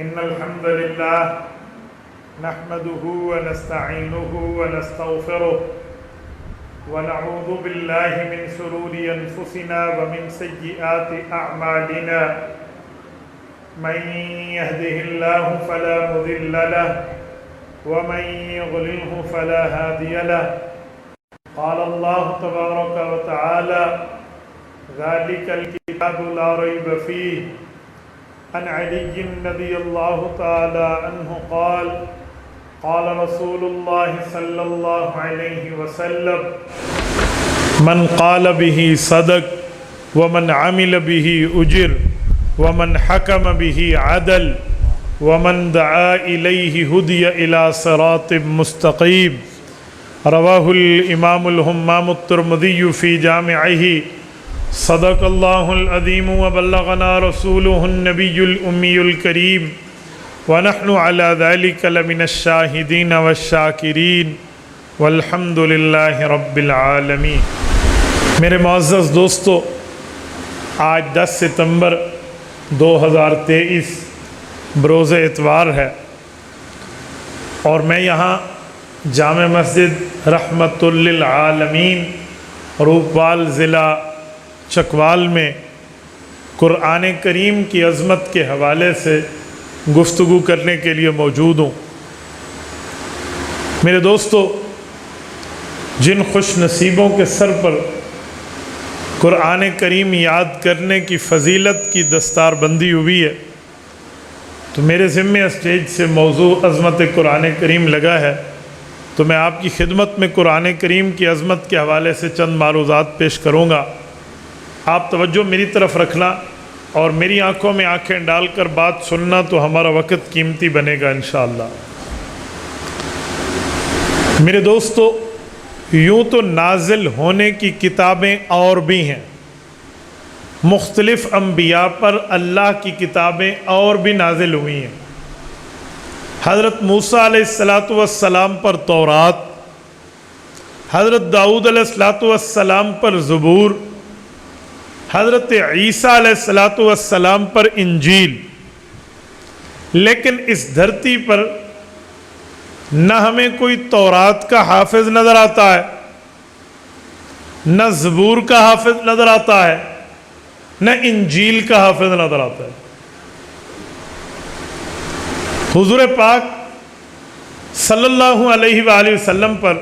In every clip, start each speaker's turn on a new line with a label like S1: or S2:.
S1: إن الحمد لله نحمده ونستعينه ونستغفره ونعوذ بالله من شرور أنفسنا ومن سيئات أعمالنا من يهده الله فلا مضل له ومن يضلله فلا هادي له قال الله تبارك وتعالى ذلك الكتاب لا ريب فيه عن علي رضي الله تعالى عنه قال قال رسول الله صلى الله عليه وسلم من قال به صدق ومن عمل به أجر ومن حكم به عدل ومن دعا إليه هدي إلى صراط مستقيم رواه الإمام الهمام الترمذي في جامعه صدق الله العظيم وبلغنا رسوله النبي الأمي الكريم ونحن على ذلك لمن الشاهدين والشاكرين والحمد لله رب العالمين۔ میرے معزز دوستو، آج 10 ستمبر 2023 بروز اتوار ہے اور میں یہاں جامع مسجد رحمت للعالمین روپوال ضلع چکوال میں قرآن کریم کی عظمت کے حوالے سے گفتگو کرنے کے لیے موجود ہوں۔ میرے دوستو، جن خوش نصیبوں کے سر پر قرآن کریم یاد کرنے کی فضیلت کی دستار بندی ہوئی ہے، تو میرے ذمے اسٹیج سے موضوع عظمت قرآن کریم لگا ہے، تو میں آپ کی خدمت میں قرآن کریم کی عظمت کے حوالے سے چند معروضات پیش کروں گا۔ آپ توجہ میری طرف رکھنا اور میری آنکھوں میں آنکھیں ڈال کر بات سننا، تو ہمارا وقت قیمتی بنے گا انشاءاللہ۔ میرے دوستو، یوں تو نازل ہونے کی کتابیں اور بھی ہیں، مختلف انبیاء پر اللہ کی کتابیں اور بھی نازل ہوئی ہیں۔ حضرت موسیٰ علیہ السلام پر تورات، حضرت داؤد علیہ السلام پر زبور، حضرت عیسیٰ علیہ السلام پر انجیل، لیکن اس دھرتی پر نہ ہمیں کوئی تورات کا حافظ نظر آتا ہے، نہ زبور کا حافظ نظر آتا ہے، نہ انجیل کا حافظ نظر آتا ہے۔ حضور پاک صلی اللہ علیہ وآلہ وسلم پر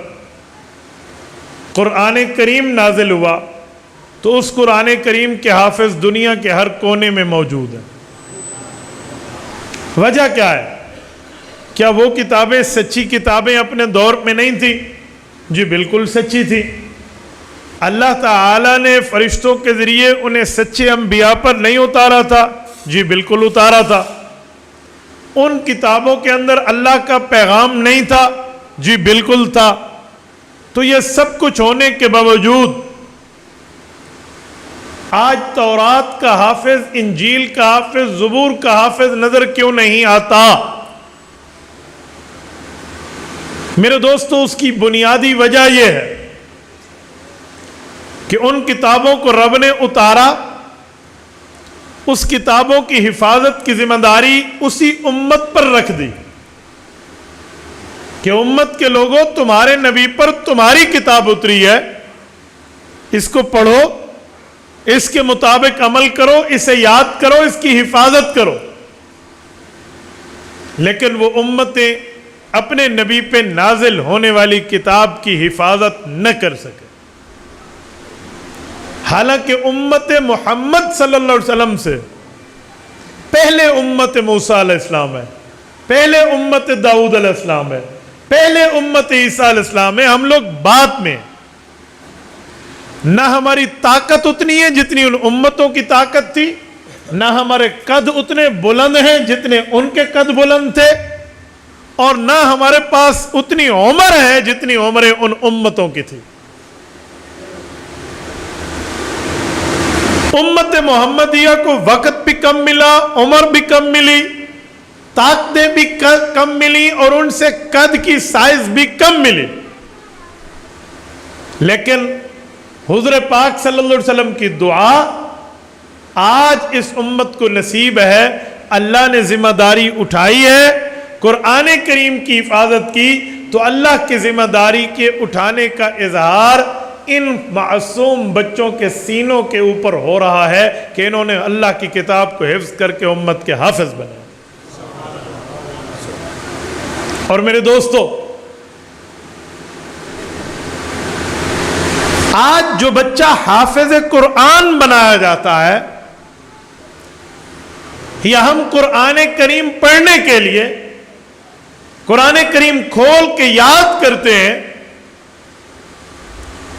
S1: قرآن کریم نازل ہوا تو اس قرآن کریم کے حافظ دنیا کے ہر کونے میں موجود ہیں۔ وجہ کیا ہے؟ کیا وہ کتابیں سچی کتابیں اپنے دور میں نہیں تھیں؟ جی بالکل سچی تھی۔ اللہ تعالیٰ نے فرشتوں کے ذریعے انہیں سچے انبیاء پر نہیں اتارا تھا؟ جی بالکل اتارا تھا۔ ان کتابوں کے اندر اللہ کا پیغام نہیں تھا؟ جی بالکل تھا۔ تو یہ سب کچھ ہونے کے باوجود آج تورات کا حافظ، انجیل کا حافظ، زبور کا حافظ نظر کیوں نہیں آتا؟ میرے دوستو، اس کی بنیادی وجہ یہ ہے کہ ان کتابوں کو رب نے اتارا، اس کتابوں کی حفاظت کی ذمہ داری اسی امت پر رکھ دی کہ امت کے لوگوں، تمہارے نبی پر تمہاری کتاب اتری ہے، اس کو پڑھو، اس کے مطابق عمل کرو، اسے یاد کرو، اس کی حفاظت کرو۔ لیکن وہ امتیں اپنے نبی پہ نازل ہونے والی کتاب کی حفاظت نہ کر سکے، حالانکہ امت محمد صلی اللہ علیہ وسلم سے پہلے امت موسیٰ علیہ السلام ہے، پہلے امت داؤد علیہ السلام ہے، پہلے امت عیسیٰ علیہ السلام ہے۔ ہم لوگ بعد میں، نہ ہماری طاقت اتنی ہے جتنی ان امتوں کی طاقت تھی، نہ ہمارے قد اتنے بلند ہیں جتنے ان کے قد بلند تھے، اور نہ ہمارے پاس اتنی عمر ہے جتنی عمریں ان امتوں کی تھی۔ امت محمدیہ کو وقت بھی کم ملا، عمر بھی کم ملی، طاقتیں بھی کم ملی، اور ان سے قد کی سائز بھی کم ملی، لیکن حضور پاک صلی اللہ علیہ وسلم کی دعا آج اس امت کو نصیب ہے اللہ نے ذمہ داری اٹھائی ہے قرآن کریم کی حفاظت کی، تو اللہ کی ذمہ داری کے اٹھانے کا اظہار ان معصوم بچوں کے سینوں کے اوپر ہو رہا ہے کہ انہوں نے اللہ کی کتاب کو حفظ کر کے امت کے حافظ بنے۔ اور میرے دوستو، آج جو بچہ حافظ قرآن بنایا جاتا ہے، یا ہم قرآن کریم پڑھنے کے لیے قرآن کریم کھول کے یاد کرتے ہیں،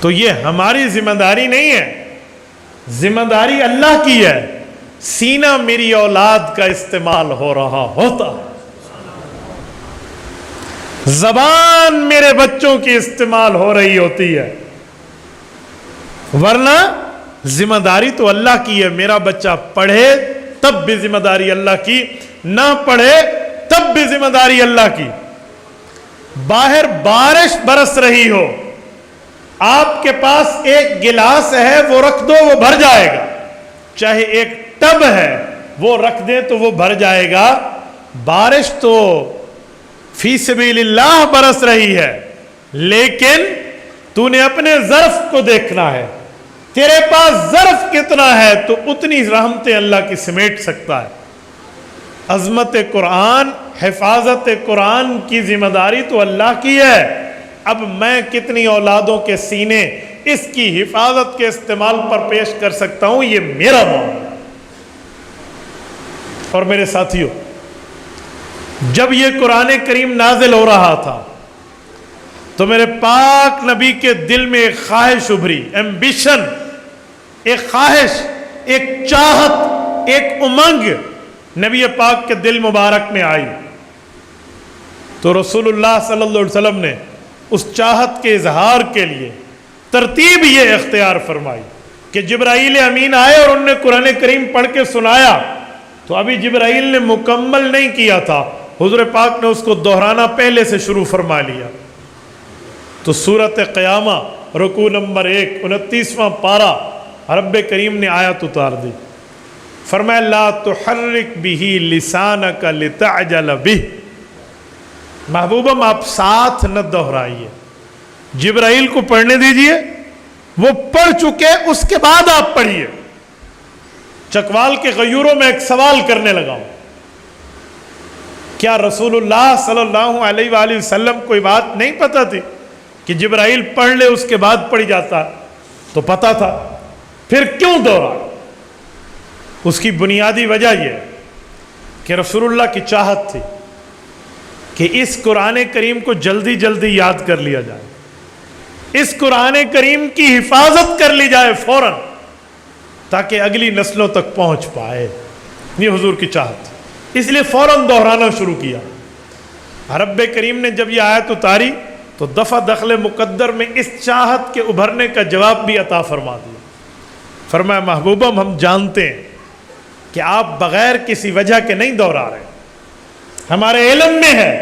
S1: تو یہ ہماری ذمہ داری نہیں ہے، ذمہ داری اللہ کی ہے۔ سینہ میری اولاد کا استعمال ہو رہا ہوتا، زبان میرے بچوں کی استعمال ہو رہی ہوتی ہے، ورنہ ذمہ داری تو اللہ کی ہے۔ میرا بچہ پڑھے تب بھی ذمہ داری اللہ کی، نہ پڑھے تب بھی ذمہ داری اللہ کی۔ باہر بارش برس رہی ہو، آپ کے پاس ایک گلاس ہے، وہ رکھ دو وہ بھر جائے گا، چاہے ایک ٹب ہے وہ رکھ دیں تو وہ بھر جائے گا۔ بارش تو فی سبیل اللہ برس رہی ہے، لیکن تو نے اپنے ظرف کو دیکھنا ہے، تیرے پاس ظرف کتنا ہے تو اتنی رحمتیں اللہ کی سمیٹ سکتا ہے۔ عظمت قرآن، حفاظت قرآن کی ذمہ داری تو اللہ کی ہے، اب میں کتنی اولادوں کے سینے اس کی حفاظت کے استعمال پر پیش کر سکتا ہوں، یہ میرا معاملہ ہے۔ اور میرے ساتھیوں، جب یہ قرآن کریم نازل ہو رہا تھا تو میرے پاک نبی کے دل میں ایک خواہش ابھری، ایمبیشن، ایک خواہش، ایک چاہت، ایک امنگ نبی پاک کے دل مبارک میں آئی۔ تو رسول اللہ صلی اللہ علیہ وسلم نے اس چاہت کے اظہار کے لیے ترتیب یہ اختیار فرمائی کہ جبرائیل امین آئے اور انہوں نے قرآن کریم پڑھ کے سنایا، تو ابھی جبرائیل نے مکمل نہیں کیا تھا، حضور پاک نے اس کو دہرانا پہلے سے شروع فرما لیا۔ تو سورۃ قیامہ رکوع نمبر 1 29واں پارہ رب کریم نے آیت اتار دی، فرمایا لا تحرک بہ لسانک لتعجل بہ۔ محبوبم آپ ساتھ نہ دہرائیے، جبرائیل کو پڑھنے دیجئے، وہ پڑھ چکے، اس کے بعد آپ پڑھیے۔ چکوال کے غیوروں میں ایک سوال کرنے لگا ہوں، کیا رسول اللہ صلی اللہ علیہ وآلہ وسلم کوئی بات نہیں پتہ تھی کہ جبرائیل پڑھ لے اس کے بعد پڑھی جاتا؟ تو پتہ تھا، پھر کیوں دوہرا؟ اس کی بنیادی وجہ یہ ہے کہ رسول اللہ کی چاہت تھی کہ اس قرآن کریم کو جلدی جلدی یاد کر لیا جائے، اس قرآن کریم کی حفاظت کر لی جائے فوراً، تاکہ اگلی نسلوں تک پہنچ پائے۔ یہ حضور کی چاہت تھی، اس لیے فوراً دہرانا شروع کیا۔ رب کریم نے جب یہ آیت اتاری تو دفع دخل مقدر میں اس چاہت کے ابھرنے کا جواب بھی عطا فرما دیا۔ فرمایا محبوبم ہم جانتے ہیں کہ آپ بغیر کسی وجہ کے نہیں دہرا رہے، ہمارے علم میں ہے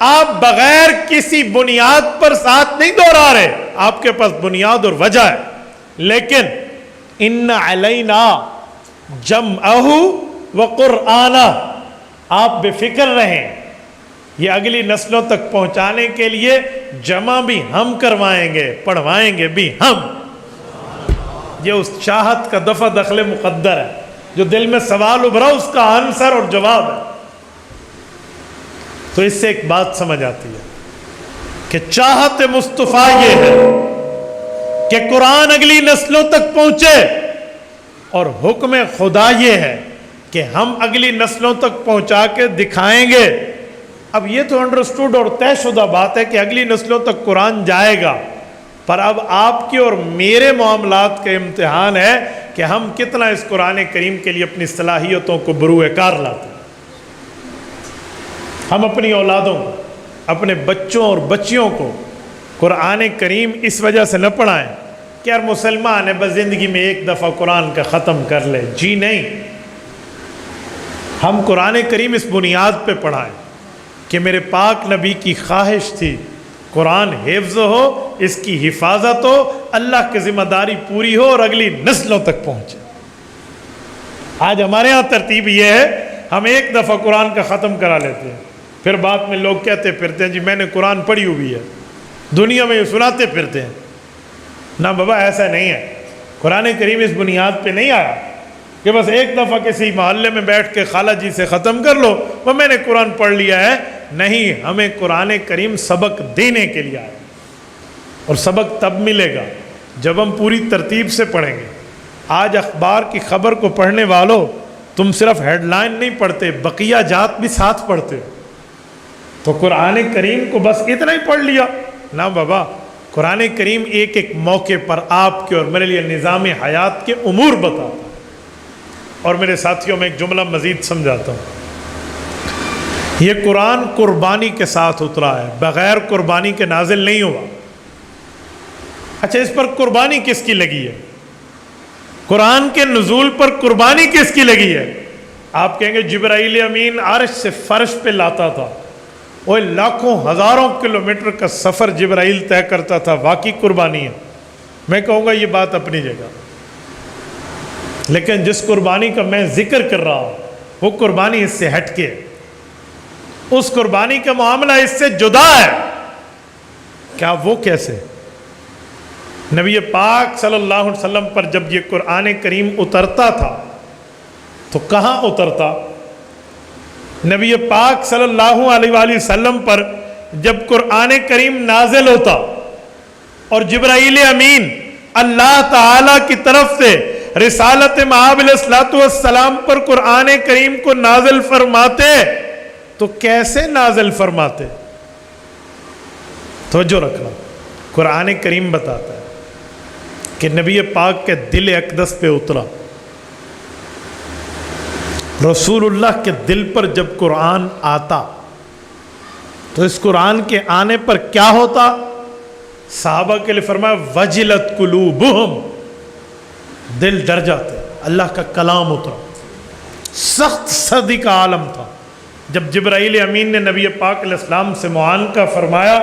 S1: آپ بغیر کسی بنیاد پر ساتھ نہیں دہرا رہے، آپ کے پاس بنیاد اور وجہ ہے، لیکن ان علینا جمعہ وقرآنہ، آپ بے فکر رہیں، یہ اگلی نسلوں تک پہنچانے کے لیے جمع بھی ہم کروائیں گے، پڑھوائیں گے بھی ہم۔ یہ اس چاہت کا دفع دخل مقدر ہے، جو دل میں سوال ابھرا اس کا آنسر اور جواب ہے۔ تو اس سے ایک بات سمجھ آتی ہے کہ چاہت مصطفیٰ یہ ہے کہ قرآن اگلی نسلوں تک پہنچے، اور حکم خدا یہ ہے کہ ہم اگلی نسلوں تک پہنچا کے دکھائیں گے۔ اب یہ تو انڈرسٹوڈ اور طے شدہ بات ہے کہ اگلی نسلوں تک قرآن جائے گا، پر اب آپ کے اور میرے معاملات کا امتحان ہے کہ ہم کتنا اس قرآن کریم کے لیے اپنی صلاحیتوں کو بروئے کار لاتے ہیں۔ ہم اپنی اولادوں کو، اپنے بچوں اور بچیوں کو قرآن کریم اس وجہ سے نہ پڑھائیں کہ یار مسلمان ہے بس زندگی میں ایک دفعہ قرآن کا ختم کر لے، جی نہیں، ہم قرآن کریم اس بنیاد پہ پڑھائیں کہ میرے پاک نبی کی خواہش تھی قرآن حفظ ہو، اس کی حفاظت ہو، اللہ کی ذمہ داری پوری ہو اور اگلی نسلوں تک پہنچے۔ آج ہمارے ہاں ترتیب یہ ہے ہم ایک دفعہ قرآن کا ختم کرا لیتے ہیں، پھر بعد میں لوگ کہتے پھرتے ہیں جی میں نے قرآن پڑھی ہوئی ہے، دنیا میں یہ سناتے پھرتے ہیں۔ نہ بابا، ایسا نہیں ہے۔ قرآن کریم اس بنیاد پہ نہیں آیا کہ بس ایک دفعہ کسی محلے میں بیٹھ کے خالہ جی سے ختم کر لو وہ میں نے قرآن پڑھ لیا ہے۔ نہیں، ہمیں قرآن کریم سبق دینے کے لیے آیا، اور سبق تب ملے گا جب ہم پوری ترتیب سے پڑھیں گے۔ آج اخبار کی خبر کو پڑھنے والوں، تم صرف ہیڈ لائن نہیں پڑھتے، بقیہ جات بھی ساتھ پڑھتے ہو۔ تو قرآن کریم کو بس اتنا ہی پڑھ لیا؟ نہ بابا، قرآن کریم ایک ایک موقع پر آپ کے اور میرے لیے نظام حیات کے امور بتاتا ہے۔ اور میرے ساتھیوں، میں ایک جملہ مزید سمجھاتا ہوں۔ یہ قرآن قربانی کے ساتھ اترا ہے، بغیر قربانی کے نازل نہیں ہوا۔ اچھا، اس پر قربانی کس کی لگی ہے؟ قرآن کے نزول پر قربانی کس کی لگی ہے؟ آپ کہیں گے جبرائیل امین عرش سے فرش پہ لاتا تھا، وہ لاکھوں ہزاروں کلومیٹر کا سفر جبرائیل طے کرتا تھا، واقعی قربانی ہے۔ میں کہوں گا یہ بات اپنی جگہ، لیکن جس قربانی کا میں ذکر کر رہا ہوں وہ قربانی اس سے ہٹ کے، اس قربانی کا معاملہ اس سے جدا ہے۔ کیا وہ کیسے؟ نبی پاک صلی اللہ علیہ وسلم پر جب یہ قرآن کریم اترتا تھا تو کہاں اترتا؟ نبی پاک صلی اللہ علیہ وآلہ وسلم پر جب قرآن کریم نازل ہوتا اور جبرائیل امین اللہ تعالی کی طرف سے رسالت مآب علیہ الصلوۃ والسلام پر قرآن کریم کو نازل فرماتے تو کیسے نازل فرماتے؟ توجہ رکھنا، قرآن کریم بتاتا ہے کہ نبی پاک کے دل اقدس پہ اترا۔ رسول اللہ کے دل پر جب قرآن آتا تو اس قرآن کے آنے پر کیا ہوتا؟ صحابہ کے لیے فرمایا وجلت قلوبہم، دل ڈر جاتے۔ اللہ کا کلام اترا، سخت سردی کا عالم تھا۔ جب جبرائیل امین نے نبی پاک علیہ السلام سے معانقہ فرمایا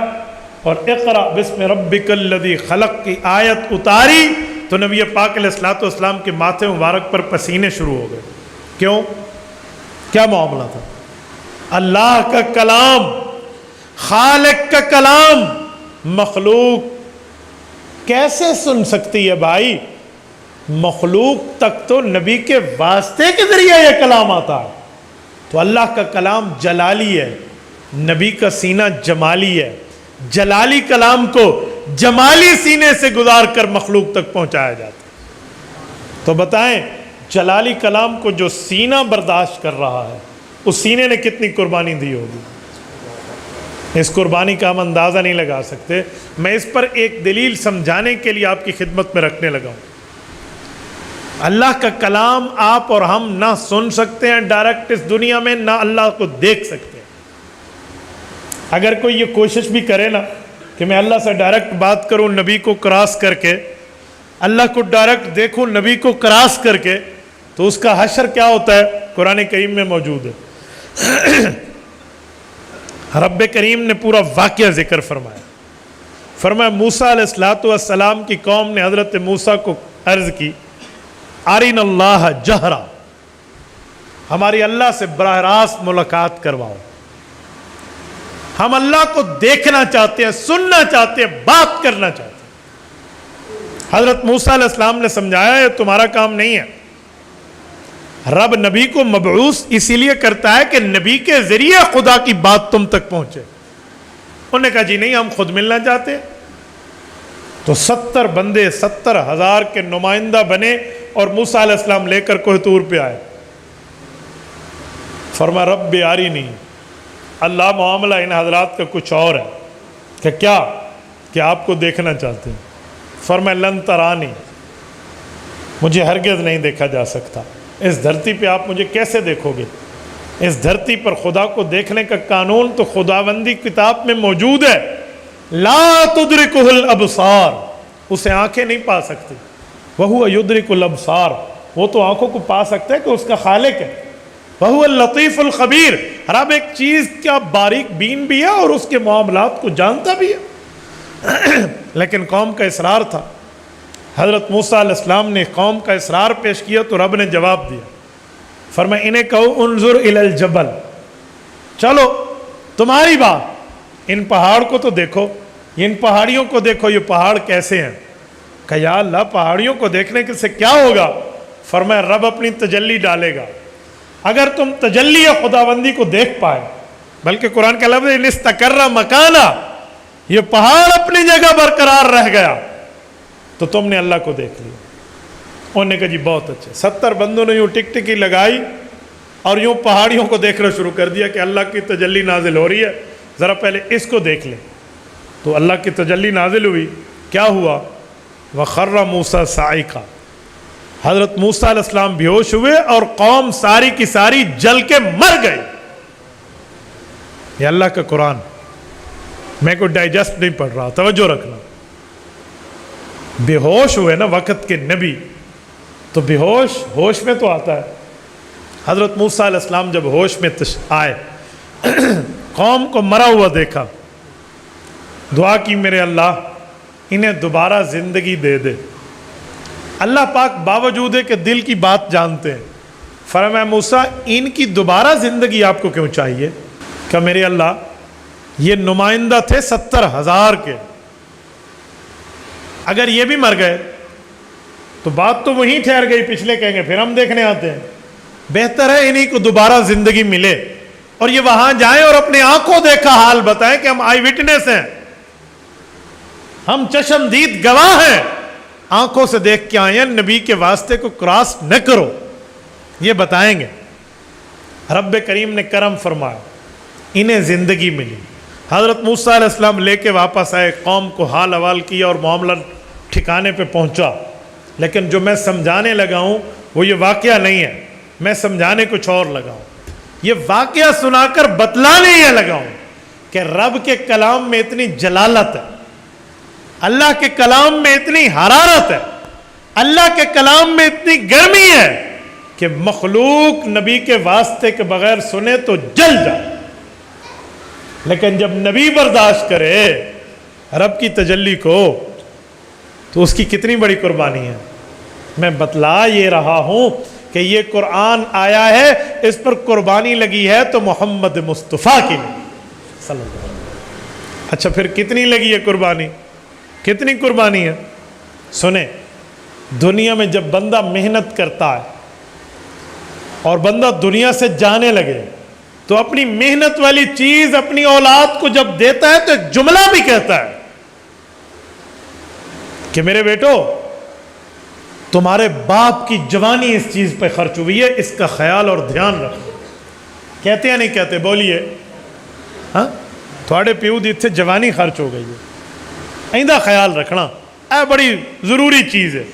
S1: اور اقرأ بسم ربک الذی خلق کی آیت اتاری تو نبی پاک علیہ السلام کے ماتھے مبارک پر پسینے شروع ہو گئے۔ کیوں؟ کیا معاملہ تھا؟ اللہ کا کلام، خالق کا کلام مخلوق کیسے سن سکتی ہے بھائی؟ مخلوق تک تو نبی کے واسطے کے ذریعے یہ کلام آتا ہے۔ تو اللہ کا کلام جلالی ہے، نبی کا سینہ جمالی ہے، جلالی کلام کو جمالی سینے سے گزار کر مخلوق تک پہنچایا جاتا ہے۔ تو بتائیں، جلالی کلام کو جو سینہ برداشت کر رہا ہے اس سینے نے کتنی قربانی دی ہوگی؟ اس قربانی کا ہم اندازہ نہیں لگا سکتے۔ میں اس پر ایک دلیل سمجھانے کے لیے آپ کی خدمت میں رکھنے لگا ہوں۔ اللہ کا کلام آپ اور ہم نہ سن سکتے ہیں ڈائریکٹ اس دنیا میں، نہ اللہ کو دیکھ سکتے ہیں۔ اگر کوئی یہ کوشش بھی کرے نا کہ میں اللہ سے ڈائریکٹ بات کروں نبی کو کراس کر کے، اللہ کو ڈائریکٹ دیکھوں نبی کو کراس کر کے، تو اس کا حشر کیا ہوتا ہے قرآن کریم میں موجود ہے۔ رب کریم نے پورا واقعہ ذکر فرمایا موسیٰ علیہ السلام کی قوم نے حضرت موسیٰ کو عرض کی ارین اللہ جہرا، ہماری اللہ سے براہ راست ملاقات کرواؤ، ہم اللہ کو دیکھنا چاہتے ہیں، سننا چاہتے ہیں، بات کرنا چاہتے ہیں۔ حضرت موسیٰ علیہ السلام نے سمجھایا یہ تمہارا کام نہیں ہے، رب نبی کو مبعوث اسی لیے کرتا ہے کہ نبی کے ذریعے خدا کی بات تم تک پہنچے۔ انہوں نے کہا جی نہیں، ہم خود ملنا چاہتے۔ تو 70 بندے 70,000 کے نمائندہ بنے اور موسیٰ علیہ السلام لے کر کوہ طور پہ آئے۔ فرمایا رب ارینی، اللہ معاملہ ان حضرات کا کچھ اور ہے کہ کیا کہ آپ کو دیکھنا چاہتے ہیں۔ فرمایا لن ترانی، مجھے ہرگز نہیں دیکھا جا سکتا، اس دھرتی پہ آپ مجھے کیسے دیکھو گے؟ اس دھرتی پر خدا کو دیکھنے کا قانون تو خداوندی کتاب میں موجود ہے، لا تدرکہ الابصار، اسے آنکھیں نہیں پا سکتی، وہو یدرک الابصار، وہ تو آنکھوں کو پا سکتا ہے کہ اس کا خالق ہے، وہو اللطیف الخبیر، رب ایک چیز کیا باریک بین بھی ہے اور اس کے معاملات کو جانتا بھی ہے۔ لیکن قوم کا اصرار تھا، حضرت موسیٰ علیہ السلام نے قوم کا اصرار پیش کیا تو رب نے جواب دیا، فرمایا انہیں کہو انظر الی الجبل، چلو تمہاری بات، ان پہاڑ کو تو دیکھو، ان پہاڑیوں کو دیکھو، یہ پہاڑ کیسے ہیں؟ کہ یا اللہ پہاڑیوں کو دیکھنے سے کیا ہوگا؟ فرمایا رب اپنی تجلی ڈالے گا، اگر تم تجلی خداوندی کو دیکھ پائے، بلکہ قرآن کا لفظ ان استقر مکانا، یہ پہاڑ اپنی جگہ برقرار رہ گیا تو تم نے اللہ کو دیکھ لیا۔ انہوں نے کہا جی بہت اچھا۔ 70 بندوں نے یوں ٹک ٹکی لگائی اور یوں پہاڑیوں کو دیکھنا شروع کر دیا کہ اللہ کی تجلی نازل ہو رہی ہے، ذرا پہلے اس کو دیکھ لیں۔ تو اللہ کی تجلی نازل ہوئی، کیا ہوا؟ وَخَرَّ مُوسَىٰ صَعِقًا، حضرت موسیٰ علیہ السلام بیہوش ہوئے اور قوم ساری کی ساری جل کے مر گئی۔ یہ اللہ کا قرآن، میں کوئی ڈائجسٹ نہیں پڑھ رہا، توجہ رکھنا۔ بے ہوش ہوئے نا وقت کے نبی، تو بے ہوش میں تو آتا ہے۔ حضرت موسیٰ علیہ السلام جب ہوش میں آئے، قوم کو مرا ہوا دیکھا، دعا کی میرے اللہ انہیں دوبارہ زندگی دے دے۔ اللہ پاک باوجود ہے کہ دل کی بات جانتے ہیں، فرمایا موسیٰ ان کی دوبارہ زندگی آپ کو کیوں چاہیے؟ کہ میرے اللہ یہ نمائندہ تھے 70,000 کے، اگر یہ بھی مر گئے تو بات تو وہیں ٹھہر گئی، پچھلے کہیں گے پھر ہم دیکھنے آتے ہیں، بہتر ہے انہیں کو دوبارہ زندگی ملے اور یہ وہاں جائیں اور اپنے آنکھوں دیکھا حال بتائیں کہ ہم آئی وٹنس ہیں، ہم چشمدید گواہ ہیں، آنکھوں سے دیکھ کے آئے ہیں، نبی کے واسطے کو کراس نہ کرو، یہ بتائیں گے۔ رب کریم نے کرم فرمایا، انہیں زندگی ملی۔ حضرت موسیٰ علیہ السلام لے کے واپس آئے، قوم کو حال حوال کیا اور معاملہ ٹھکانے پہ پہنچا۔ لیکن جو میں سمجھانے لگا ہوں وہ یہ واقعہ نہیں ہے، میں سمجھانے کچھ اور لگا ہوں، یہ واقعہ سنا کر بتلانے یہ لگا ہوں کہ رب کے کلام میں اتنی جلالت ہے، اللہ کے کلام میں اتنی حرارت ہے، اللہ کے کلام میں اتنی گرمی ہے کہ مخلوق نبی کے واسطے کے بغیر سنے تو جل جائے، لیکن جب نبی برداشت کرے رب کی تجلی کو تو اس کی کتنی بڑی قربانی ہے۔ میں بتلا یہ رہا ہوں کہ یہ قرآن آیا ہے، اس پر قربانی لگی ہے تو محمد مصطفیٰ کی لگی صلی اللہ علیہ وسلم۔ اچھا پھر کتنی لگی ہے قربانی؟ کتنی قربانی ہے؟ سنیں، دنیا میں جب بندہ محنت کرتا ہے اور بندہ دنیا سے جانے لگے تو اپنی محنت والی چیز اپنی اولاد کو جب دیتا ہے تو ایک جملہ بھی کہتا ہے کہ میرے بیٹو تمہارے باپ کی جوانی اس چیز پہ خرچ ہوئی ہے، اس کا خیال اور دھیان رکھو۔ کہتے ہیں نہیں کہتے؟ بولیے ہاں، تھوڑے پیو دی تھے جوانی خرچ ہو گئی ہے، آئندہ خیال رکھنا، اے بڑی ضروری چیز ہے۔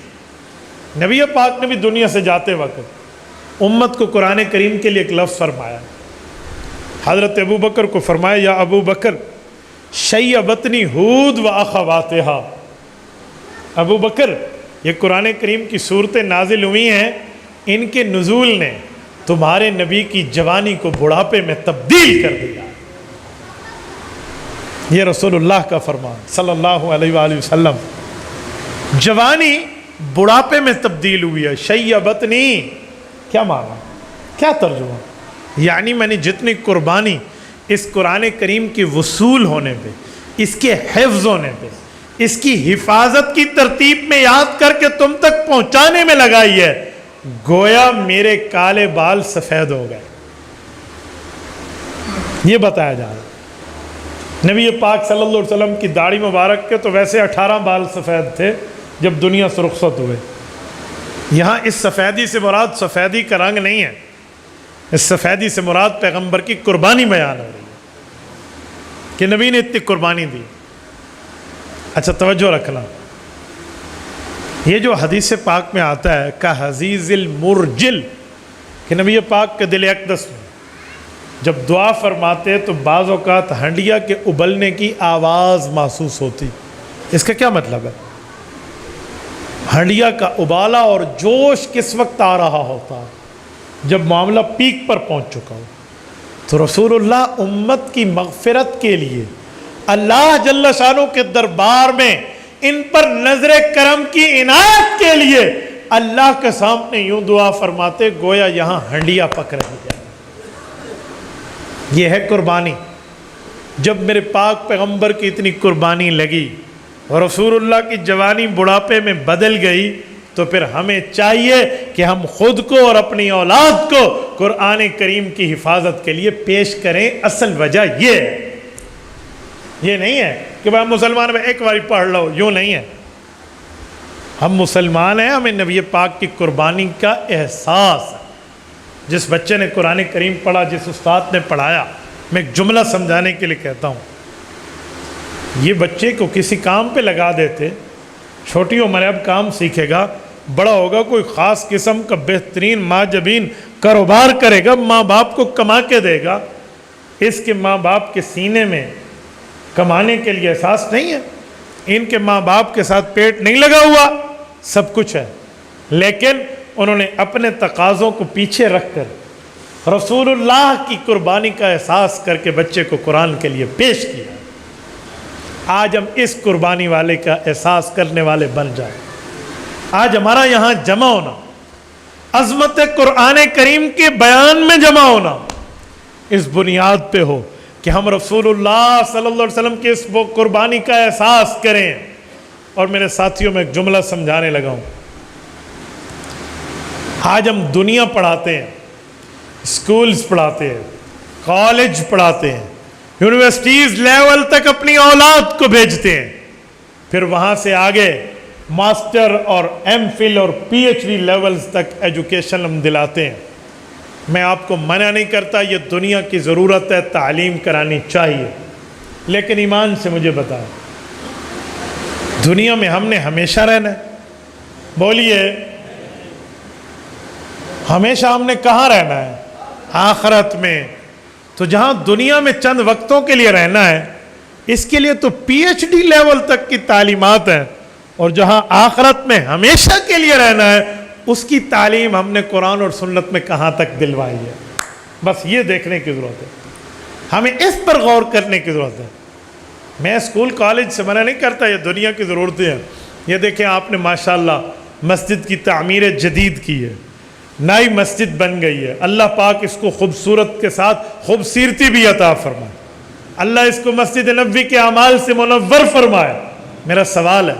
S1: نبی پاک نے بھی دنیا سے جاتے وقت امت کو قرآن کریم کے لیے ایک لفظ فرمایا، حضرت ابو بکر کو فرمایا یا ابو بکر شیبتنی ہود و اخواتہا، ابو بکر یہ قرآن کریم کی صورتیں نازل ہوئی ہیں، ان کے نزول نے تمہارے نبی کی جوانی کو بڑھاپے میں تبدیل کر دیا۔ یہ رسول اللہ کا فرمان صلی اللہ علیہ وآلہ وسلم، جوانی بڑھاپے میں تبدیل ہوئی ہے۔ شیبتنی کیا معنی، کیا ترجمہ؟ یعنی میں نے جتنی قربانی اس قرآن کریم کے وصول ہونے پہ، اس کے حفظ ہونے پہ، اس کی حفاظت کی ترتیب میں یاد کر کے تم تک پہنچانے میں لگائی ہے، گویا میرے کالے بال سفید ہو گئے، یہ بتایا جا رہا۔ نبی پاک صلی اللہ علیہ وسلم کی داڑھی مبارک کے تو ویسے 18 بال سفید تھے جب دنیا سے رخصت ہوئے۔ یہاں اس سفیدی سے مراد سفیدی کا رنگ نہیں ہے، اس سفیدی سے مراد پیغمبر کی قربانی بیان ہو رہی ہے کہ نبی نے اتنی قربانی دی۔ اچھا توجہ رکھنا، یہ جو حدیث پاک میں آتا ہے کہ حزیز المرجل، کہ نبی پاک کے دل اقدس میں جب دعا فرماتے تو بعض اوقات ہنڈیا کے ابلنے کی آواز محسوس ہوتی، اس کا کیا مطلب ہے؟ ہنڈیا کا ابالا اور جوش کس وقت آ رہا ہوتا؟ جب معاملہ پیک پر پہنچ چکا ہو۔ تو رسول اللہ امت کی مغفرت کے لیے اللہ جل شانہ کے دربار میں ان پر نظر کرم کی عنایت کے لیے اللہ کے سامنے یوں دعا فرماتے گویا یہاں ہنڈیا پک رہی ہے۔ یہ ہے قربانی۔ جب میرے پاک پیغمبر کی اتنی قربانی لگی اور رسول اللہ کی جوانی بڑھاپے میں بدل گئی تو پھر ہمیں چاہیے کہ ہم خود کو اور اپنی اولاد کو قرآن کریم کی حفاظت کے لیے پیش کریں۔ اصل وجہ یہ ہے، یہ نہیں ہے کہ بھائی ہم مسلمان میں ایک باری پڑھ لو، یوں نہیں ہے۔ ہم مسلمان ہیں، ہمیں نبی پاک کی قربانی کا احساس ہے۔ جس بچے نے قرآن کریم پڑھا، جس استاد نے پڑھایا، میں ایک جملہ سمجھانے کے لیے کہتا ہوں، یہ بچے کو کسی کام پہ لگا دیتے، چھوٹی عمر اب کام سیکھے گا، بڑا ہوگا کوئی خاص قسم کا بہترین ماجبین کاروبار کرے گا، ماں باپ کو کما کے دے گا۔ اس کے ماں باپ کے سینے میں کمانے کے لیے احساس نہیں ہے، ان کے ماں باپ کے ساتھ پیٹ نہیں لگا ہوا، سب کچھ ہے، لیکن انہوں نے اپنے تقاضوں کو پیچھے رکھ کر رسول اللہ کی قربانی کا احساس کر کے بچے کو قرآن کے لیے پیش کیا۔ آج ہم اس قربانی والے کا احساس کرنے والے بن جائیں۔ آج ہمارا یہاں جمع ہونا، عظمت قرآن کریم کے بیان میں جمع ہونا، اس بنیاد پہ ہو کہ ہم رسول اللہ صلی اللہ علیہ وسلم کے اس قربانی کا احساس کریں۔ اور میرے ساتھیوں میں ایک جملہ سمجھانے لگا ہوں، آج ہم دنیا پڑھاتے ہیں، اسکولز پڑھاتے ہیں، کالج پڑھاتے ہیں، یونیورسٹیز لیول تک اپنی اولاد کو بھیجتے ہیں، پھر وہاں سے آگے ماسٹر اور ایم فل اور پی ایچ ڈی لیولز تک ایجوکیشن ہم دلاتے ہیں۔ میں آپ کو منع نہیں کرتا، یہ دنیا کی ضرورت ہے، تعلیم کرانی چاہیے، لیکن ایمان سے مجھے بتائیں، دنیا میں ہم نے ہمیشہ رہنا ہے؟ بولیے، ہمیشہ ہم نے کہاں رہنا ہے؟ آخرت میں۔ تو جہاں دنیا میں چند وقتوں کے لیے رہنا ہے، اس کے لیے تو پی ایچ ڈی لیول تک کی تعلیمات ہیں، اور جہاں آخرت میں ہمیشہ کے لیے رہنا ہے، اس کی تعلیم ہم نے قرآن اور سنت میں کہاں تک دلوائی ہے۔ بس یہ دیکھنے کی ضرورت ہے، ہمیں اس پر غور کرنے کی ضرورت ہے۔ میں اسکول کالج سے منع نہیں کرتا، یہ دنیا کی ضرورتیں ہیں۔ یہ دیکھیں، آپ نے ماشاءاللہ مسجد کی تعمیر جدید کی ہے، نئی مسجد بن گئی ہے، اللہ پاک اس کو خوبصورت کے ساتھ خوبصورتی بھی عطا فرمائے، اللہ اس کو مسجد نبوی کے اعمال سے منور فرمائے۔ میرا سوال ہے،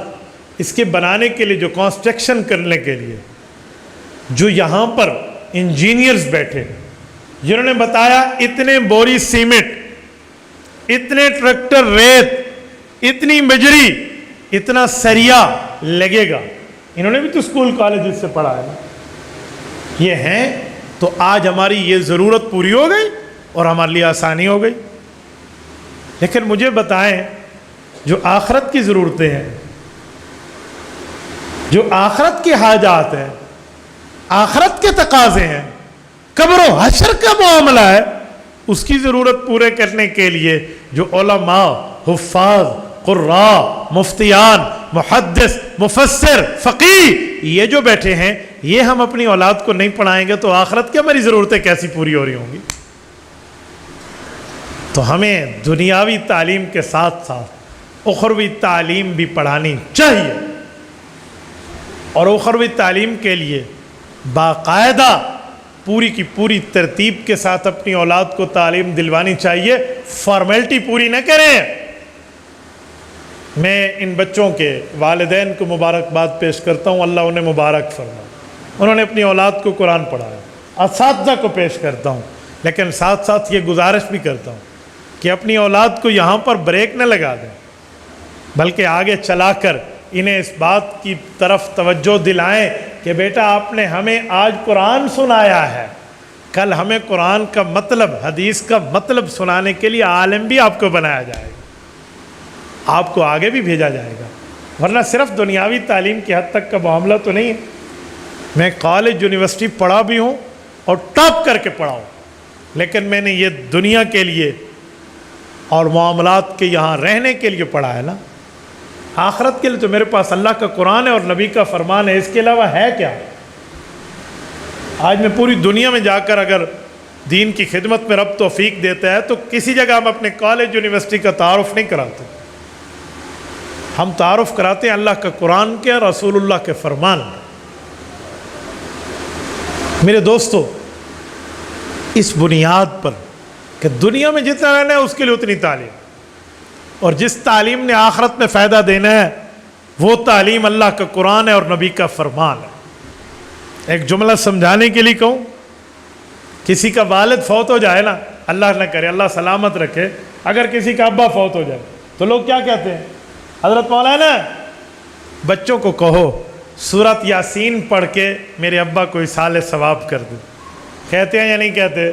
S1: اس کے بنانے کے لیے، جو کنسٹرکشن کرنے کے لیے جو یہاں پر انجینئرز بیٹھے، جنہوں نے بتایا اتنے بوری سیمنٹ، اتنے ٹریکٹر ریت، اتنی بجری، اتنا سریا لگے گا، انہوں نے بھی تو اسکول کالجز سے پڑھا ہے نا، یہ ہیں، تو آج ہماری یہ ضرورت پوری ہو گئی اور ہمارے لیے آسانی ہو گئی۔ لیکن مجھے بتائیں، جو آخرت کی ضرورتیں ہیں، جو آخرت کے حاجات ہیں، آخرت کے تقاضے ہیں، قبر و حشر کا معاملہ ہے، اس کی ضرورت پورے کرنے کے لیے جو علماء، حفاظ، قراء، مفتیان، محدث، مفسر، فقیہ یہ جو بیٹھے ہیں، یہ ہم اپنی اولاد کو نہیں پڑھائیں گے تو آخرت کی ہماری ضرورتیں کیسی پوری ہو رہی ہوں گی؟ تو ہمیں دنیاوی تعلیم کے ساتھ ساتھ اخروی تعلیم بھی پڑھانی چاہیے، اور اخروی تعلیم کے لیے باقاعدہ پوری کی پوری ترتیب کے ساتھ اپنی اولاد کو تعلیم دلوانی چاہیے، فارمیلٹی پوری نہ کریں۔ میں ان بچوں کے والدین کو مبارکباد پیش کرتا ہوں، اللہ انہیں مبارک فرمائے، انہوں نے اپنی اولاد کو قرآن پڑھایا۔ اساتذہ کو پیش کرتا ہوں، لیکن ساتھ ساتھ یہ گزارش بھی کرتا ہوں کہ اپنی اولاد کو یہاں پر بریک نہ لگا دیں، بلکہ آگے چلا کر انہیں اس بات کی طرف توجہ دلائیں کہ بیٹا آپ نے ہمیں آج قرآن سنایا ہے، کل ہمیں قرآن کا مطلب، حدیث کا مطلب سنانے کے لیے عالم بھی آپ کو بنایا جائے گا، آپ کو آگے بھی بھیجا جائے گا، ورنہ صرف دنیاوی تعلیم کی حد تک کا معاملہ تو نہیں ہے۔ میں کالج یونیورسٹی پڑھا بھی ہوں اور ٹاپ کر کے پڑھا ہوں، لیکن میں نے یہ دنیا کے لیے اور معاملات کے یہاں رہنے کے لیے پڑھا ہے نا، آخرت کے لیے تو میرے پاس اللہ کا قرآن ہے اور نبی کا فرمان ہے، اس کے علاوہ ہے کیا؟ آج میں پوری دنیا میں جا کر اگر دین کی خدمت میں رب توفیق دیتا ہے تو کسی جگہ ہم اپنے کالج یونیورسٹی کا تعارف نہیں کراتے، ہم تعارف کراتے ہیں اللہ کا قرآن کے، رسول اللہ کے فرمان۔ میرے دوستو، اس بنیاد پر کہ دنیا میں جتنا رہنا ہے اس کے لیے اتنی تعلیم، اور جس تعلیم نے آخرت میں فائدہ دینا ہے وہ تعلیم اللہ کا قرآن ہے اور نبی کا فرمان ہے۔ ایک جملہ سمجھانے کے لیے کہوں، کسی کا والد فوت ہو جائے نا، اللہ نہ کرے، اللہ سلامت رکھے، اگر کسی کا ابا فوت ہو جائے تو لوگ کیا کہتے ہیں؟ حضرت مولانا بچوں کو کہو سورۃ یاسین پڑھ کے میرے ابا کو ایصال ثواب کر دے۔ کہتے ہیں یا نہیں کہتے؟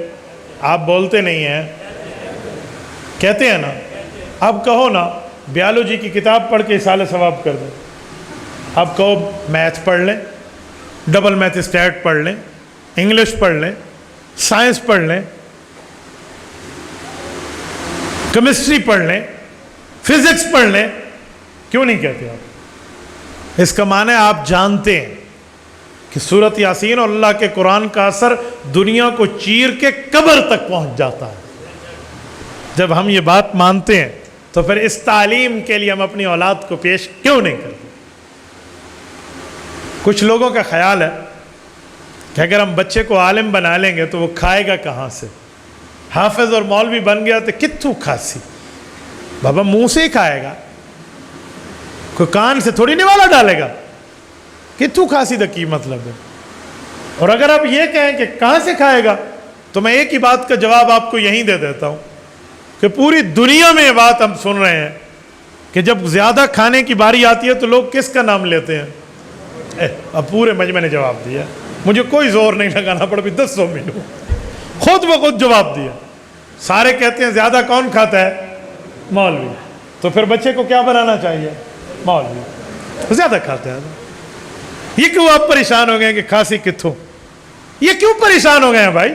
S1: آپ بولتے نہیں ہیں، کہتے ہیں نا؟ اب کہو نا بیالوجی کی کتاب پڑھ کے ایصال ثواب کر دیں۔ اب کہو میتھ پڑھ لیں، ڈبل میتھ اسٹیٹ پڑھ لیں، انگلش پڑھ لیں، سائنس پڑھ لیں، کیمسٹری پڑھ لیں، فزکس پڑھ لیں، کیوں نہیں کہتے آپ؟ اس کا معنی ہے آپ جانتے ہیں کہ سورۃ یاسین اور اللہ کے قرآن کا اثر دنیا کو چیر کے قبر تک پہنچ جاتا ہے۔ جب ہم یہ بات مانتے ہیں تو پھر اس تعلیم کے لیے ہم اپنی اولاد کو پیش کیوں نہیں کرتے؟ کچھ لوگوں کا خیال ہے کہ اگر ہم بچے کو عالم بنا لیں گے تو وہ کھائے گا کہاں سے؟ حافظ اور مولوی بن گیا تو کتوں کھاسی؟ بابا منہ سے ہی کھائے گا، کوئی کان سے تھوڑی نوالا ڈالے گا، کتوں کھاسی دا کی مطلب ہے؟ اور اگر آپ یہ کہیں کہ کہاں سے کھائے گا تو میں ایک ہی بات کا جواب آپ کو یہیں دے دیتا ہوں کہ پوری دنیا میں یہ بات ہم سن رہے ہیں کہ جب زیادہ کھانے کی باری آتی ہے تو لوگ کس کا نام لیتے ہیں؟ اب پورے مجمع نے جواب دیا، مجھے کوئی زور نہیں لگانا پڑا، بھی 10 منٹ خود بخود جواب دیا۔ سارے کہتے ہیں زیادہ کون کھاتا ہے؟ مولوی۔ تو پھر بچے کو کیا بنانا چاہیے؟ مولوی۔ زیادہ کھاتا ہے۔ یہ کیوں آپ پریشان ہو گئے کہ کھانسی کتوں؟ یہ کیوں پریشان ہو گئے ہیں بھائی؟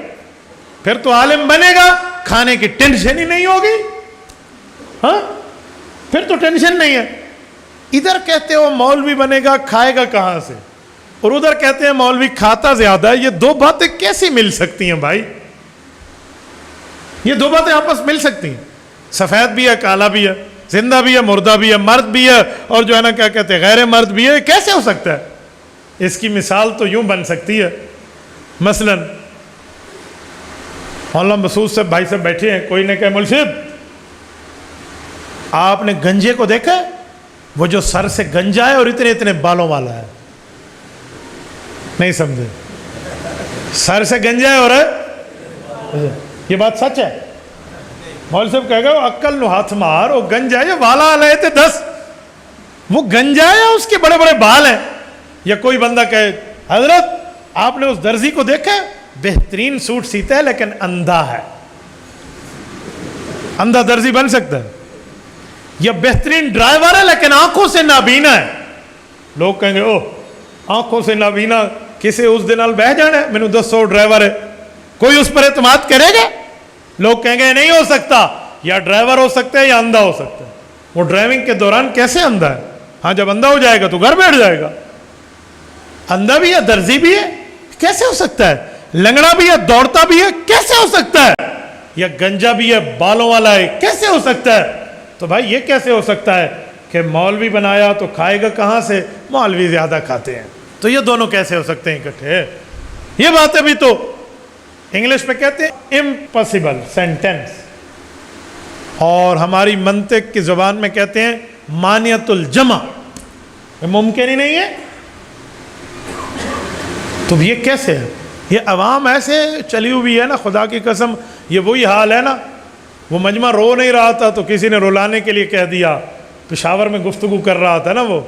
S1: پھر تو عالم بنے گا، کھانے کی ٹینشن ہی نہیں ہوگی۔ ہاں پھر تو ٹینشن نہیں ہے۔ ادھر کہتے ہو مولوی بنے گا، کھائے گا کہاں سے، اور ادھر کہتے ہیں مولوی کھاتا زیادہ ہے۔ یہ دو باتیں کیسی مل سکتی ہیں بھائی؟ یہ دو باتیں آپس مل سکتی ہیں؟ سفید بھی ہے، کالا بھی ہے، زندہ بھی ہے، مردہ بھی ہے، مرد بھی ہے اور جو ہے نا کیا کہتے ہیں غیر مرد بھی ہے۔ کیسے ہو سکتا ہے؟ اس کی مثال تو یوں بن سکتی ہے، مثلا مولانا مسعود صاحب بھائی صاحب بیٹھے ہیں، کوئی نے کہا مول صاحب آپ نے گنجے کو دیکھا ہے؟ وہ جو سر سے گنجا ہے اور اتنے اتنے بالوں والا ہے۔ نہیں سمجھے؟ سر سے گنجا ہے اور یہ بات سچ ہے؟ مول صاحب کہے گا عقل نو ہاتھ مار، وہ گنجا ہے، یہ والا لے تھے 10، وہ گنجا ہے، اس کے بڑے بڑے بال ہیں۔ یا کوئی بندہ کہے حضرت آپ نے اس درزی کو دیکھا ہے؟ بہترین سوٹ سیتا ہے لیکن اندھا ہے۔ اندھا درزی بن سکتا ہے؟ یا بہترین ڈرائیور ہے لیکن آنکھوں سے نابینا ہے۔ لوگ کہیں گے او آنکھوں سے نابینا کسے اس دن نال بہ جانا ہے، میں نے 200 ڈرائیور ہے، کوئی اس پر اعتماد کرے گا؟ لوگ کہیں گے نہیں ہو سکتا، یا ڈرائیور ہو سکتا ہے یا اندھا ہو سکتا ہے۔ وہ ڈرائیونگ کے دوران کیسے اندھا ہے؟ ہاں جب اندھا ہو جائے گا تو گھر بیٹھ جائے گا۔ اندھا بھی ہے، درزی بھی ہے، کیسے ہو سکتا ہے؟ لنگڑا بھی ہے، دوڑتا بھی ہے، کیسے ہو سکتا ہے؟ یا گنجا بھی ہے، بالوں والا ہے، کیسے ہو سکتا ہے؟ تو بھائی یہ کیسے ہو سکتا ہے کہ مولوی بنایا تو کھائے گا کہاں سے؟ مولوی زیادہ کھاتے ہیں، تو یہ دونوں کیسے ہو سکتے ہیں اکٹھے؟ یہ باتیں بھی تو انگلش میں کہتے ہیں امپاسبل سینٹینس، اور ہماری منطق کی زبان میں کہتے ہیں مانعت الجمع، ممکن ہی نہیں ہے۔ تو یہ کیسے ہے؟ یہ عوام ایسے چلی ہوئی ہے نا، خدا کی قسم یہ وہی حال ہے نا، وہ مجمع رو نہیں رہا تھا تو کسی نے رلانے کے لیے کہہ دیا، پشاور میں گفتگو کر رہا تھا نا وہ،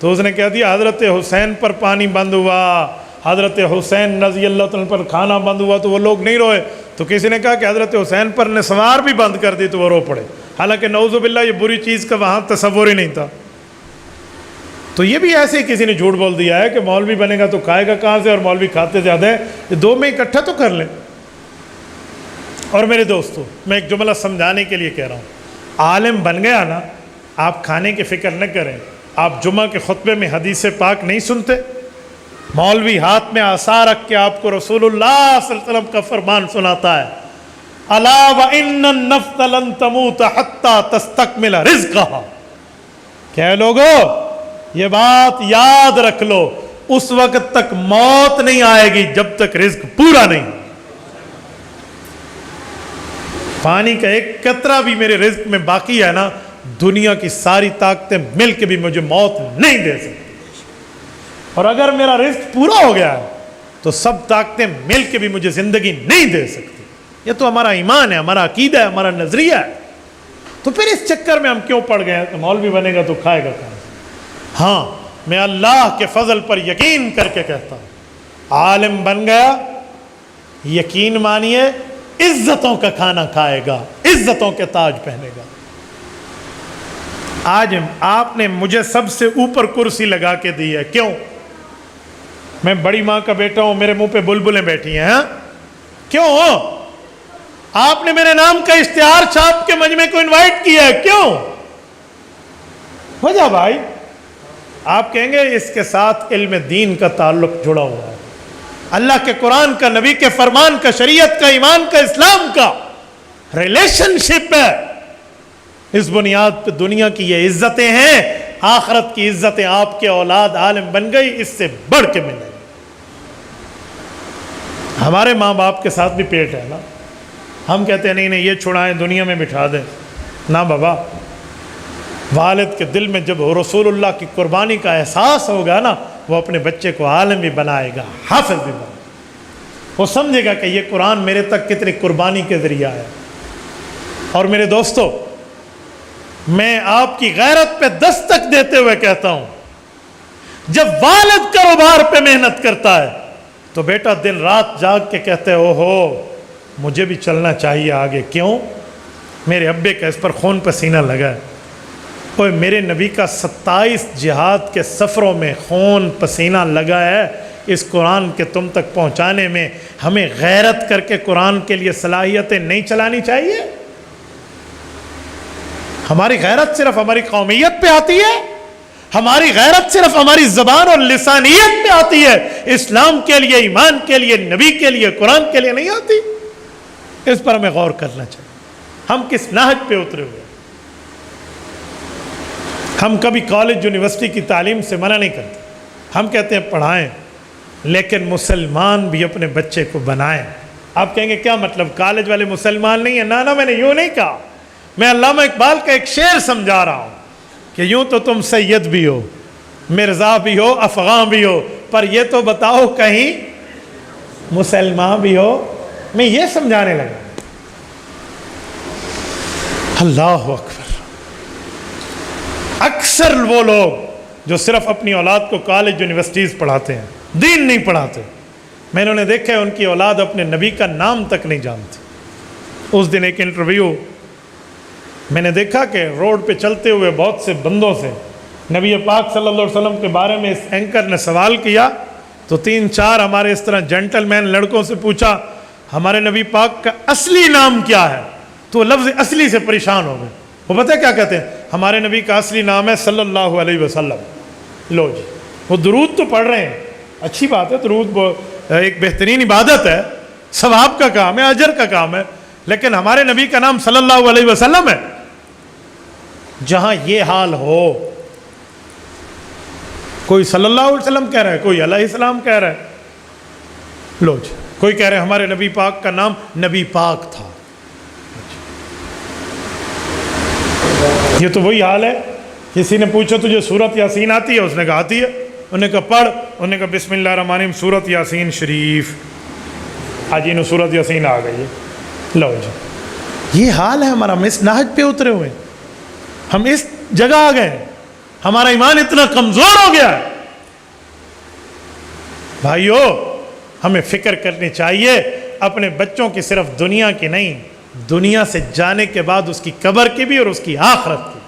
S1: تو اس نے کہہ دیا حضرت حسین پر پانی بند ہوا، حضرت حسین رضی اللہ عنہ پر کھانا بند ہوا، تو وہ لوگ نہیں روئے۔ تو کسی نے کہا کہ حضرت حسین پر نسوار بھی بند کر دی تو وہ رو پڑے، حالانکہ نعوذ باللہ یہ بری چیز کا وہاں تصور ہی نہیں تھا۔ تو یہ بھی ایسے ہی کسی نے جھوٹ بول دیا ہے کہ مولوی بنے گا تو کھائے گا کہاں سے، اور مولوی کھاتے زیادہ ہیں، یہ دو میں اکٹھا تو کر لیں۔ اور میرے دوستو میں ایک جملہ سمجھانے کے لیے کہہ رہا ہوں، عالم بن گیا نا، آپ کھانے کی فکر نہ کریں۔ آپ جمعہ کے خطبے میں حدیث پاک نہیں سنتے؟ مولوی ہاتھ میں عصا رکھ کے آپ کو رسول اللہ صلی اللہ علیہ وسلم کا فرمان سناتا ہے، الا وان النفس لن تموت حتى تستكمل رزقها۔ کہ لوگو یہ بات یاد رکھ لو اس وقت تک موت نہیں آئے گی جب تک رزق پورا نہیں. پانی کا ایک قطرہ بھی میرے رزق میں باقی ہے نا، دنیا کی ساری طاقتیں مل کے بھی مجھے موت نہیں دے سکتی. اور اگر میرا رزق پورا ہو گیا ہے تو سب طاقتیں مل کے بھی مجھے زندگی نہیں دے سکتی. یہ تو ہمارا ایمان ہے، ہمارا عقیدہ ہے، ہمارا نظریہ ہے. تو پھر اس چکر میں ہم کیوں پڑ گئے ہیں کہ مولوی بنے گا تو کھائے گا کہاں سے؟ ہاں، میں اللہ کے فضل پر یقین کر کے کہتا ہوں، عالم بن گیا، یقین مانیے عزتوں کا کھانا کھائے گا، عزتوں کے تاج پہنے گا. آج آپ نے مجھے سب سے اوپر کرسی لگا کے دی ہے. کیوں؟ میں بڑی ماں کا بیٹا ہوں، میرے منہ پہ بلبلیں بیٹھی ہیں. کیوں؟ آپ نے میرے نام کا اشتہار چھاپ کے مجمع کو انوائٹ کیا ہے. کیوں؟ وجہ بھائی آپ کہیں گے اس کے ساتھ علم دین کا تعلق جڑا ہوا ہے، اللہ کے قرآن کا، نبی کے فرمان کا، شریعت کا، ایمان کا، اسلام کا ریلیشن شپ ہے. اس بنیاد پہ دنیا کی یہ عزتیں ہیں، آخرت کی عزتیں آپ کے اولاد عالم بن گئی، اس سے بڑھ کے ملے. ہمارے ماں باپ کے ساتھ بھی پیٹ ہے نا، ہم کہتے ہیں نہیں یہ چھڑائیں دنیا میں بٹھا دیں. نہ بابا، والد کے دل میں جب رسول اللہ کی قربانی کا احساس ہوگا نا، وہ اپنے بچے کو عالم بھی بنائے گا، حافظ بھی بنائے گا. وہ سمجھے گا کہ یہ قرآن میرے تک کتنی قربانی کے ذریعہ ہے. اور میرے دوستو، میں آپ کی غیرت پہ دستک دیتے ہوئے کہتا ہوں، جب والد کاروبار پہ محنت کرتا ہے تو بیٹا دن رات جاگ کے کہتے ہیں اوہو مجھے بھی چلنا چاہیے آگے. کیوں؟ میرے ابے کا اس پر خون پسینہ لگا ہے. اوہ میرے نبی کا 27 جہاد کے سفروں میں خون پسینہ لگا ہے. اس قرآن کے تم تک پہنچانے میں ہمیں غیرت کر کے قرآن کے لیے صلاحیتیں نہیں چلانی چاہیے؟ ہماری غیرت صرف ہماری قومیت پہ آتی ہے؟ ہماری غیرت صرف ہماری زبان اور لسانیت پہ آتی ہے؟ اسلام کے لیے، ایمان کے لیے، نبی کے لیے، قرآن کے لیے نہیں آتی؟ اس پر ہمیں غور کرنا چاہیے. ہم کس نہج پہ اترے ہوئے؟ ہم کبھی کالج یونیورسٹی کی تعلیم سے منع نہیں کرتے. ہم کہتے ہیں پڑھائیں، لیکن مسلمان بھی اپنے بچے کو بنائیں. آپ کہیں گے کیا مطلب کالج والے مسلمان نہیں ہیں؟ نہ میں نے یوں نہیں کہا. میں علامہ اقبال کا ایک شعر سمجھا رہا ہوں کہ یوں تو تم سید بھی ہو، مرزا بھی ہو، افغان بھی ہو، پر یہ تو بتاؤ کہیں مسلمان بھی ہو. میں یہ سمجھانے لگا. اللہ اکبر. اکثر وہ لوگ جو صرف اپنی اولاد کو کالج یونیورسٹیز پڑھاتے ہیں، دین نہیں پڑھاتے، میں نے دیکھا ہے ان کی اولاد اپنے نبی کا نام تک نہیں جانتی. اس دن ایک انٹرویو میں نے دیکھا کہ روڈ پہ چلتے ہوئے بہت سے بندوں سے نبی پاک صلی اللہ علیہ وسلم کے بارے میں اس اینکر نے سوال کیا تو 3-4 ہمارے اس طرح جنٹل مین لڑکوں سے پوچھا ہمارے نبی پاک کا اصلی نام کیا ہے؟ تو لفظ اصلی سے پریشان ہو گئے. وہ پتہ کیا کہتے ہیں؟ ہمارے نبی کا اصلی نام ہے صلی اللہ علیہ وسلم. لو جی، وہ درود تو پڑھ رہے ہیں، اچھی بات ہے، درود ایک بہترین عبادت ہے، ثواب کا کام ہے، اجر کا کام ہے، لیکن ہمارے نبی کا نام صلی اللہ علیہ وسلم ہے. جہاں یہ حال ہو، کوئی صلی اللہ علیہ وسلم کہہ رہا ہے، کوئی علیہ السلام کہہ رہا ہے. لو جی، کوئی کہہ رہے ہیں ہمارے نبی پاک کا نام نبی پاک تھا. یہ تو وہی حال ہے. کسی نے پوچھا تجھے سورت یاسین آتی ہے؟ اس نے کہا آتی ہے. انہوں نے کہا پڑھ. انہوں نے کہا بسم اللہ الرحمن الرحیم سورت یاسین شریف. آج انہوں سورت یاسین آ گئی ہے. لو جی، یہ حال ہے ہمارا. ہم اس نہج پہ اترے ہوئے ہیں، ہم اس جگہ آ گئے ہیں، ہمارا ایمان اتنا کمزور ہو گیا ہے. بھائیو، ہمیں فکر کرنی چاہیے اپنے بچوں کی، صرف دنیا کی نہیں، دنیا سے جانے کے بعد اس کی قبر کی بھی اور اس کی آخرت کی.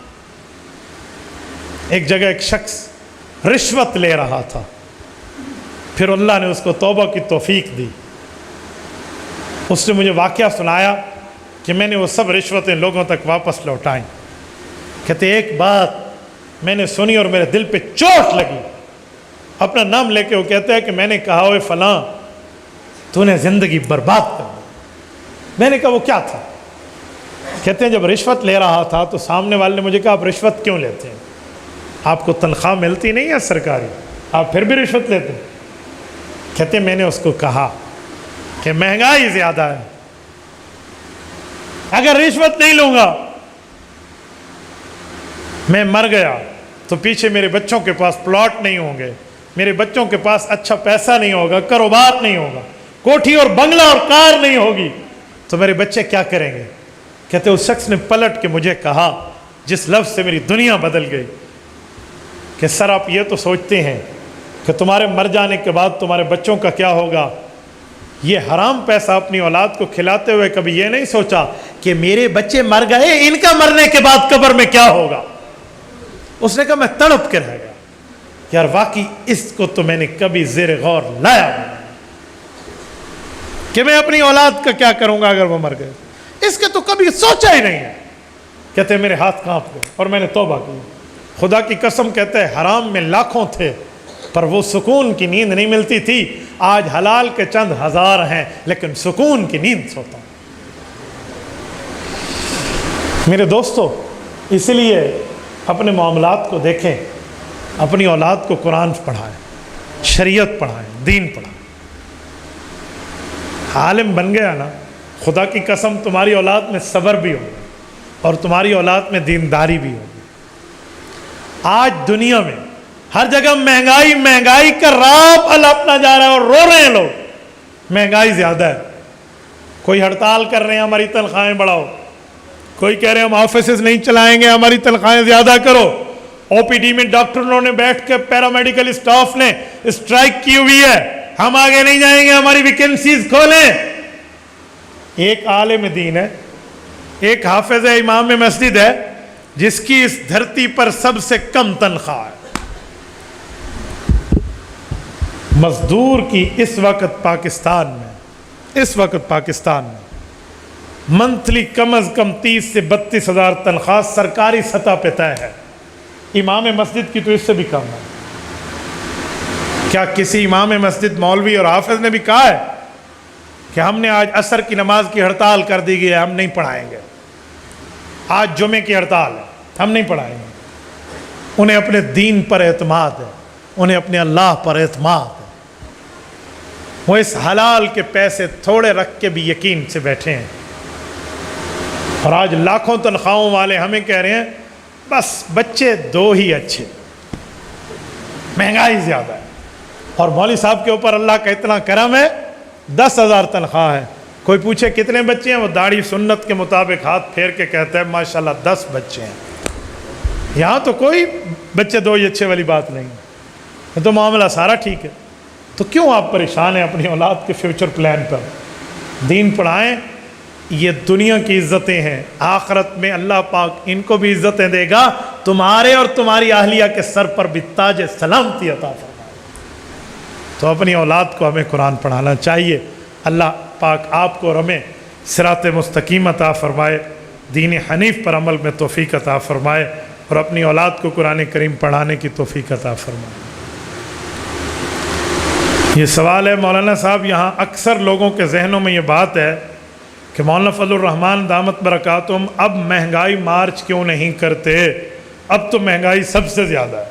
S1: ایک جگہ ایک شخص رشوت لے رہا تھا، پھر اللہ نے اس کو توبہ کی توفیق دی. اس نے مجھے واقعہ سنایا کہ میں نے وہ سب رشوتیں لوگوں تک واپس لوٹائیں. کہتے ایک بات میں نے سنی اور میرے دل پہ چوٹ لگی. اپنا نام لے کے وہ کہتا ہے کہ میں نے کہا اوے فلاں تو نے زندگی برباد کر دی. میں نے کہا وہ کیا تھا؟ کہتے ہیں جب رشوت لے رہا تھا تو سامنے والے نے مجھے کہا آپ رشوت کیوں لیتے ہیں؟ آپ کو تنخواہ ملتی نہیں ہے سرکاری؟ آپ پھر بھی رشوت لیتے؟ کہتے میں نے اس کو کہا کہ مہنگائی زیادہ ہے، اگر رشوت نہیں لوں گا میں مر گیا تو پیچھے میرے بچوں کے پاس پلاٹ نہیں ہوں گے، میرے بچوں کے پاس اچھا پیسہ نہیں ہوگا، کاروبار نہیں ہوگا، کوٹھی اور بنگلہ اور کار نہیں ہوگی، تو میرے بچے کیا کریں گے؟ کہتے اس شخص نے پلٹ کے مجھے کہا جس لفظ سے میری دنیا بدل گئی کہ سر آپ یہ تو سوچتے ہیں کہ تمہارے مر جانے کے بعد تمہارے بچوں کا کیا ہوگا، یہ حرام پیسہ اپنی اولاد کو کھلاتے ہوئے کبھی یہ نہیں سوچا کہ میرے بچے مر گئے، ان کا مرنے کے بعد قبر میں کیا ہوگا؟ اس نے کہا میں تڑپ کے رہ گیا، یار واقعی اس کو تو میں نے کبھی زیر غور لایا کہ میں اپنی اولاد کا کیا کروں گا اگر وہ مر گئے، اس کے تو کبھی سوچا ہی نہیں ہے۔ کہتے میرے ہاتھ کانپ گئے اور میں نے توبہ کی، خدا کی قسم کہتے ہیں حرام میں لاکھوں تھے پر وہ سکون کی نیند نہیں ملتی تھی، آج حلال کے چند ہزار ہیں لیکن سکون کی نیند سوتا ہوں۔ میرے دوستو، اس لیے اپنے معاملات کو دیکھیں، اپنی اولاد کو قرآن پڑھائیں، شریعت پڑھائیں، دین پڑھائیں۔ عالم بن گیا نا، خدا کی قسم تمہاری اولاد میں صبر بھی ہوگا اور تمہاری اولاد میں دینداری بھی ہوگی۔ آج دنیا میں ہر جگہ مہنگائی کا راپ الاپنا جا رہا ہے اور رو رہے ہیں لوگ، مہنگائی زیادہ ہے۔ کوئی ہڑتال کر رہے ہیں ہماری تنخواہیں بڑھاؤ، کوئی کہہ رہے ہیں ہم آفیسز نہیں چلائیں گے ہماری تنخواہیں زیادہ کرو، او پی ڈی میں ڈاکٹروں نے بیٹھ کے پیرامیڈیکل اسٹاف نے اسٹرائک کی ہوئی ہے، ہم آگے نہیں جائیں گے ہماری ویکنسیز کھولیں۔ ایک عالم دین ہے، ایک حافظ ہے، امام مسجد ہے، جس کی اس دھرتی پر سب سے کم تنخواہ ہے۔ مزدور کی اس وقت پاکستان میں منتھلی کم از کم 30 سے 32 ہزار تنخواہ سرکاری سطح پہ طے ہے، امام مسجد کی تو اس سے بھی کم ہے۔ کیا کسی امام مسجد، مولوی اور حافظ نے بھی کہا ہے کہ ہم نے آج عصر کی نماز کی ہڑتال کر دی گئی ہے، ہم نہیں پڑھائیں گے، آج جمعے کی ہڑتال ہے، ہم نہیں پڑھائیں گے؟ انہیں اپنے دین پر اعتماد ہے، انہیں اپنے اللہ پر اعتماد ہے، وہ اس حلال کے پیسے تھوڑے رکھ کے بھی یقین سے بیٹھے ہیں۔ اور آج لاکھوں تنخواہوں والے ہمیں کہہ رہے ہیں بس بچے دو ہی اچھے، مہنگائی زیادہ ہے، اور مولوی صاحب کے اوپر اللہ کا اتنا کرم ہے، 10,000 تنخواہ ہے، کوئی پوچھے کتنے بچے ہیں، وہ داڑھی سنت کے مطابق ہاتھ پھیر کے کہتا ہے ماشاءاللہ 10 بچے ہیں۔ یہاں تو کوئی بچے دو ہی اچھے والی بات نہیں ہے، تو معاملہ سارا ٹھیک ہے۔ تو کیوں آپ پریشان ہیں اپنی اولاد کے فیوچر پلان پر؟ دین پڑھائیں، یہ دنیا کی عزتیں ہیں، آخرت میں اللہ پاک ان کو بھی عزتیں دے گا، تمہارے اور تمہاری اہلیہ کے سر پر بھی تاج سلامتی عطا فرمائے۔ تو اپنی اولاد کو ہمیں قرآن پڑھانا چاہیے۔ اللہ پاک آپ کو اور ہمیں صراط مستقیم عطا فرمائے، دین حنیف پر عمل میں توفیق عطا فرمائے، اور اپنی اولاد کو قرآن کریم پڑھانے کی توفیق عطا فرمائے۔ یہ سوال ہے مولانا صاحب، یہاں اکثر لوگوں کے ذہنوں میں یہ بات ہے کہ مولانا فضل الرحمان دامت برکاتہم اب مہنگائی مارچ کیوں نہیں کرتے، اب تو مہنگائی سب سے زیادہ ہے۔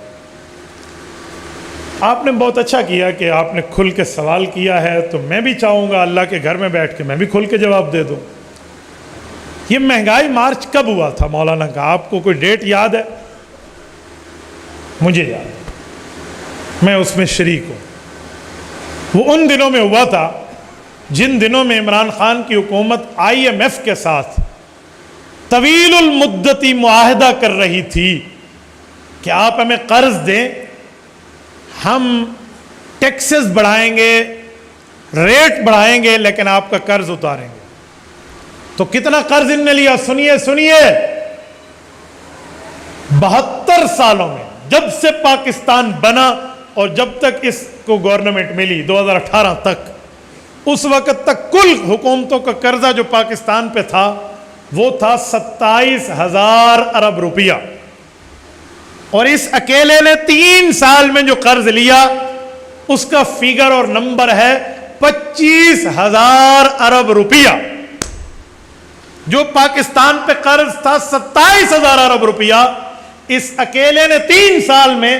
S1: آپ نے بہت اچھا کیا کہ آپ نے کھل کے سوال کیا ہے، تو میں بھی چاہوں گا اللہ کے گھر میں بیٹھ کے میں بھی کھل کے جواب دے دوں۔ یہ مہنگائی مارچ کب ہوا تھا مولانا کا؟ آپ کو کوئی ڈیٹ یاد ہے؟ مجھے یاد ہے، میں اس میں شریک ہوں۔ وہ ان دنوں میں ہوا تھا جن دنوں میں عمران خان کی حکومت IMF کے ساتھ طویل المدتی معاہدہ کر رہی تھی کہ آپ ہمیں قرض دیں، ہم ٹیکسز بڑھائیں گے، ریٹ بڑھائیں گے، لیکن آپ کا قرض اتاریں گے۔ تو کتنا قرض ان نے لیا؟ سنیے 72 سالوں میں، جب سے پاکستان بنا اور جب تک اس کو گورنمنٹ ملی 2018 تک، اس وقت تک کل حکومتوں کا قرضہ جو پاکستان پہ تھا وہ تھا 27,000 ارب روپیہ، اور اس اکیلے نے 3 سال میں جو قرض لیا اس کا فیگر اور نمبر ہے 25,000 ارب روپیہ۔ جو پاکستان پہ قرض تھا 27,000 ارب روپیہ، اس اکیلے نے 3 سال میں